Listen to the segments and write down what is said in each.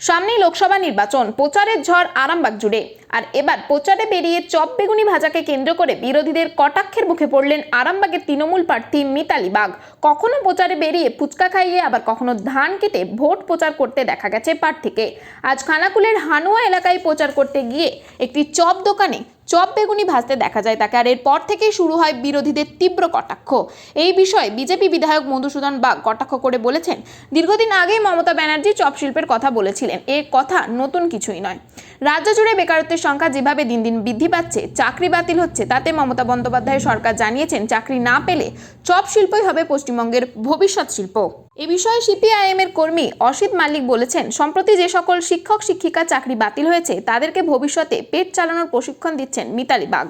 সামনেই লোকসভা নির্বাচন, প্রচারের ঝড় আরামবাগ জুড়ে। আর এবার প্রচারে বেরিয়ে চপ বেগুনি ভাজাকে কেন্দ্র করে বিরোধীদের কটাক্ষের মুখে পড়লেন আরামবাগের তৃণমূল প্রার্থী মিতালি বাগ। কখনো প্রচারে বেরিয়ে ফুচকা খাইয়ে, আবার কখনো ধান কেটে ভোট প্রচার করতে দেখা গেছে প্রার্থীকে। আজ খানাকুলের হানুয়া এলাকায় প্রচার করতে গিয়ে একটি চপ দোকানে চপ বেগুনি ভাজতে দেখা যায় তাকে। আর এরপর থেকেই শুরু হয় বিরোধীদের তীব্র কটাক্ষ। এই বিষয়ে বিজেপি বিধায়ক মধুসূদন বাগ কটাক্ষ করে বলেছেন, দীর্ঘদিন আগেই মমতা ব্যানার্জি চপ শিল্পের কথা বলেছিলেন। এ কথা নতুন কিছুই নয়। রাজ্য জুড়ে বেকারত্বের সংখ্যা যেভাবে দিন দিন বৃদ্ধি পাচ্ছে, চাকরি বাতিল হচ্ছে, তাতে মমতা বন্দ্যোপাধ্যায়ের সরকার জানিয়েছেন চাকরি না পেলে চপ শিল্পই হবে পশ্চিমবঙ্গের ভবিষ্যৎ শিল্প। এ বিষয়ে সিপিআইএম এর কর্মী অসিত মালিক বলেছেন, সম্প্রতি যে সকল শিক্ষক শিক্ষিকা চাকরি বাতিল হয়েছে তাদেরকে ভবিষ্যতে পেট চালানোর প্রশিক্ষণ দিচ্ছেন মিতালি বাগ।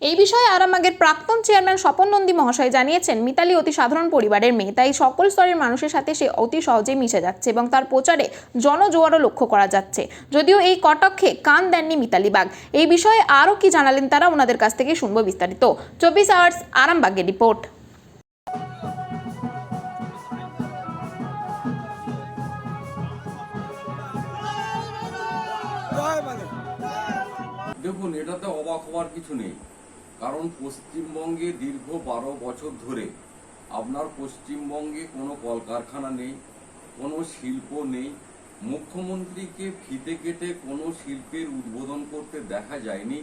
এই বিষয়ে আরামবাগের প্রাক্তন চেয়ারম্যান স্বপন নন্দী মহাশয় জানিয়েছেন, মিতালি অতি সাধারণ পরিবারের মেয়ে, তাই সকল স্তরের মানুষের সাথে সে অতি সহজেই মিশে যাচ্ছে এবং তার প্রচারে জনজোয়ারও লক্ষ্য করা যাচ্ছে। যদিও এই কটাক্ষে কান দেননি মিতালি বাগ। এই বিষয়ে আরও কি জানালেন তারা, ওনাদের কাছ থেকে শুনবো বিস্তারিত। 24 আওয়ার্স আরামবাগের রিপোর্ট। দেখুন, এটাতে অবাক হওয়ার কিছু নেই, কারণ পশ্চিমবঙ্গে দীর্ঘ 12 বছর ধরে আপনার পশ্চিমবঙ্গে কোনো কলকারখানা নেই, কোনো শিল্প নেই। মুখ্যমন্ত্রীকে ফিতে কেটে কোনো শিল্পের উদ্বোধন করতে দেখা যায়নি।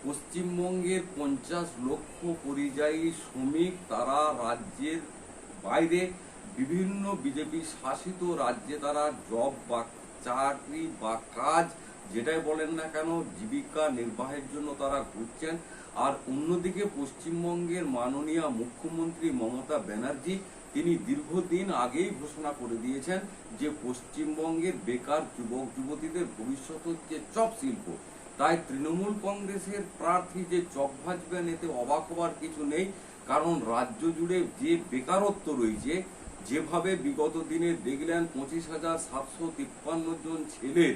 পশ্চিমবঙ্গের 50 লক্ষ পরিযায়ী শ্রমিক তারা রাজ্যের বাইরে বিভিন্ন বিজেপি শাসিত রাজ্যে তারা জব বা চাকরি বা কাজ যেটাই বলেন না কেন জীবিকা নির্বাহের জন্য তারা ঘুরছেন। আর অন্যদিকে পশ্চিমবঙ্গের মাননীয় মুখ্যমন্ত্রী মমতা ব্যানার্জি তিনি দীর্ঘদিন আগেই ঘোষণা করে দিয়েছেন যে পশ্চিমবঙ্গের বেকার যুবক যুবতীদের ভবিষ্যৎ হচ্ছে চপ শিল্প। তাই তৃণমূল কংগ্রেসের প্রার্থী যে চপ ভাজবেন এতে অবাক হওয়ার কিছু নেই, কারণ রাজ্য জুড়ে যে বেকারত্ব রয়েছে, যেভাবে বিগত দিনে দেখলেন 25,753 জন ছেলের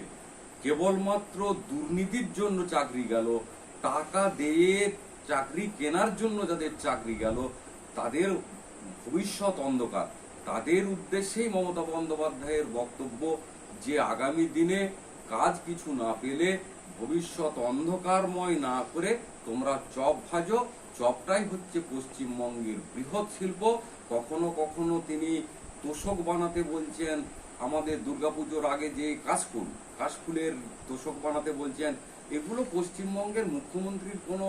কেবলমাত্র দুর্নীতির জন্য চাকরি গেল, টাকা দিয়ে চাকরি কেনার জন্য যাদের চাকরি গেল, তাদের ভবিষ্যৎ অন্ধকার। তাদের উদ্দেশ্যেই মমতা বন্দ্যোপাধ্যায়ের বক্তব্য যে আগামী দিনে কাজ কিছু না পেলে ভবিষ্যৎ অন্ধকারময় না করে তোমরা চপ ভাজো। চপটাই হচ্ছে পশ্চিমবঙ্গের বৃহৎ শিল্প। কখনো কখনো তিনি তোষক বানাতে বলছেন, আমাদের দুর্গাপুজোর আগে যে কাশফুলের তোষক বানাতে বলছেন। এগুলো পশ্চিমবঙ্গের মুখ্যমন্ত্রীর, কোনো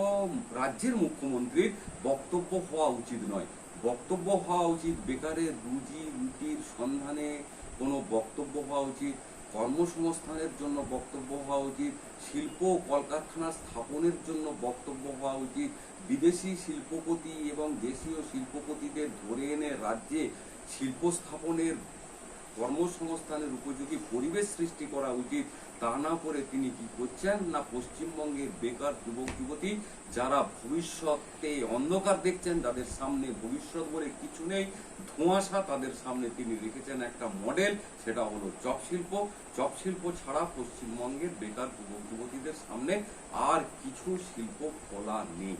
রাজ্যের মুখ্যমন্ত্রীর বক্তব্য হওয়া উচিত নয়। বক্তব্য হওয়া উচিত বেকারের রুজি রুটির সন্ধানে কোনো বক্তব্য হওয়া উচিত, কর্মসংস্থানের জন্য বক্তব্য হওয়া উচিত, শিল্প কলকারখানা স্থাপনের জন্য বক্তব্য হওয়া উচিত, বিদেশি শিল্পপতি এবং দেশীয় শিল্পপতিদের ধরে এনে রাজ্যে শিল্প স্থাপনের কর্মসংস্থানের উপযোগী পরিবেশ সৃষ্টি করা উচিত। তা না করে তিনি কি করছেন না, পশ্চিমবঙ্গের বেকার যুবক যুবতী যারা ভবিষ্যতে অন্ধকার দেখছেন, যাদের সামনে ভবিষ্যৎ বলে কিছু নেই, ধোঁয়াশা, তাদের সামনে তিনি রেখেছেন একটা মডেল, সেটা হলো চপ শিল্প। চপ শিল্প ছাড়া পশ্চিমবঙ্গের বেকার যুবক যুবতীদের সামনে আর কিছু শিল্প খোলা নেই।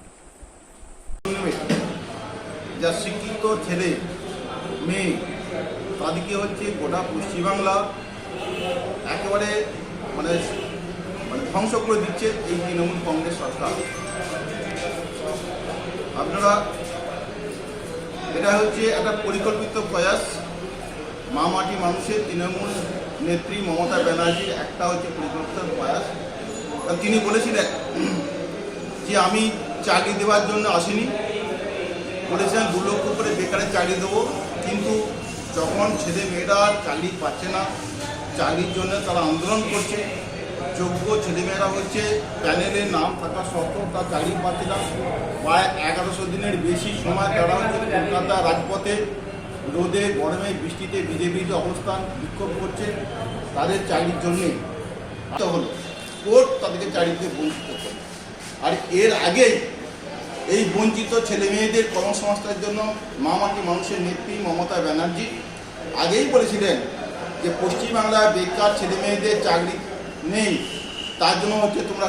যা শিক্ষিত ছেলে মেয়ে তাদেরকে হচ্ছে গোটা পশ্চিমবাংলা একেবারে মানে ধ্বংস করে দিচ্ছে এই তৃণমূল কংগ্রেস সরকার। আপনারা, এটা হচ্ছে একটা পরিকল্পিত প্রয়াস মাটি মানুষের তৃণমূল নেত্রী মমতা ব্যানার্জির একটা হচ্ছে পরিকল্পিত প্রয়াস। তিনি বলেছিলেন যে আমি চাকরি দেওয়ার জন্য আসিনি, বলেছিলেন 2 লক্ষ করে বেকারের চাকরি দেবো, কিন্তু যখন ছেলে মেয়েরা চাকরি পাচ্ছে না, চাকরির জন্য তারা আন্দোলন করছে, যোগ্য ছেলেমেয়েরা হচ্ছে প্যানেলে নাম থাকা সত্ত্বেও তার চাকরি পাচ্ছে না। প্রায় 1100 দিনের বেশি সময় তারা হচ্ছে কলকাতা রাজপথে রোদে গরমে বৃষ্টিতে বিজেপিতে অবস্থান বিক্ষোভ করছে তাদের চাকরির জন্যে। হলো কোর্ট তাদেরকে চাকরিতে বঞ্চিত করে। আর এর আগেই এই বঞ্চিত ছেলে মেয়েদের কর্মসংস্থানের জন্য মাটি মানুষের নেত্রী মমতা ব্যানার্জি আগেই বলেছিলেন যে পশ্চিমবাংলায় বেকার ছেলে মেয়েদের চাকরি নেই, তার জন্য হচ্ছে তোমরা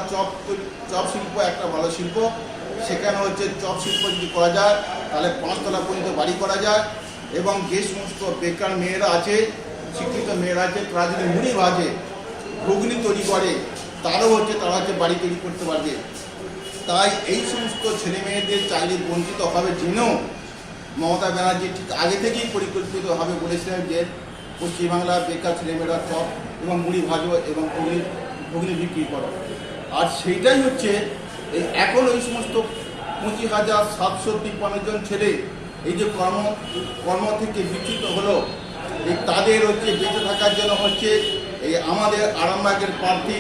চপ শিল্প একটা ভালো শিল্প, সেখানে হচ্ছে চপ শিল্প যদি করা যায় তাহলে 5 তলা পর্যন্ত বাড়ি করা যায়, এবং যে সমস্ত বেকার মেয়েরা আছে, শিক্ষিত মেয়েরা আছে, তারা যদি মুড়ি ভাজে ঘুগনি তৈরি করে তারা হচ্ছে বাড়ি তৈরি করতে পারবে। তাই এই সমস্ত ছেলে মেয়েদের চাকরি বঞ্চিত হবে জেনেও মমতা ব্যানার্জি ঠিক আগে থেকেই পরিকল্পিতভাবে বলেছিলেন যে পশ্চিমবাংলার বেকার ছেলেমেয়েরা চপ এবং মুড়ি ভাজো এবং ঘুগনি বিক্রি করো। আর সেইটাই হচ্ছে এখন ওই সমস্ত 25,753 জন ছেলে এই যে কর্ম থেকে বিচ্যুত হলো, তাদের বেঁচে থাকার জন্য এই আমাদের আরামবাগের প্রার্থী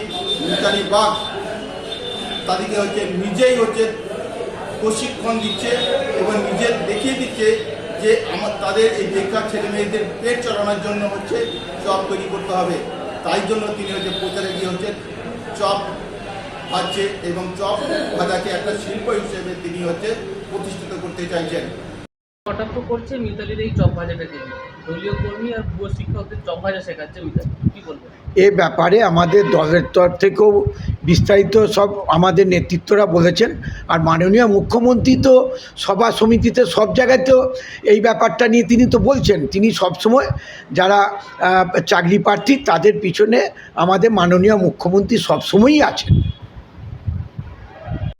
মিতালি বাগ তাদেরকে নিজেই প্রশিক্ষণ দিচ্ছে এবং নিজে দেখিয়ে দিচ্ছে যে তাদের এই বেকার ছেলে মেয়েদের পেট চালানোর জন্য চপ তৈরি করতে হবে। তাই জন্য তিনি প্রচারে গিয়ে চপ ভাজছে এবং চপ ভাজাকে একটা শিল্প হিসেবে তিনি প্রতিষ্ঠিত করতে চাইছেন। কটাক্ষ করছে মিতালির এই চপ ভাজাটা দিয়ে, দলীয় কর্মী আর ভুয়ো শিক্ষকদের চপ ভাজা শেখাচ্ছে মিতালি, কি বলবেন? এ ব্যাপারে আমাদের দলের তরফ থেকেও বিস্তারিত সব আমাদের নেতৃত্বরা বলেছেন। আর মাননীয় মুখ্যমন্ত্রী তো সভা সমিতিতে সব জায়গাতেও এই ব্যাপারটা নিয়ে তিনি তো বলছেন, তিনি সবসময় যারা চাকরি প্রার্থী তাদের পিছনে আমাদের মাননীয় মুখ্যমন্ত্রী সবসময়ই আছেন।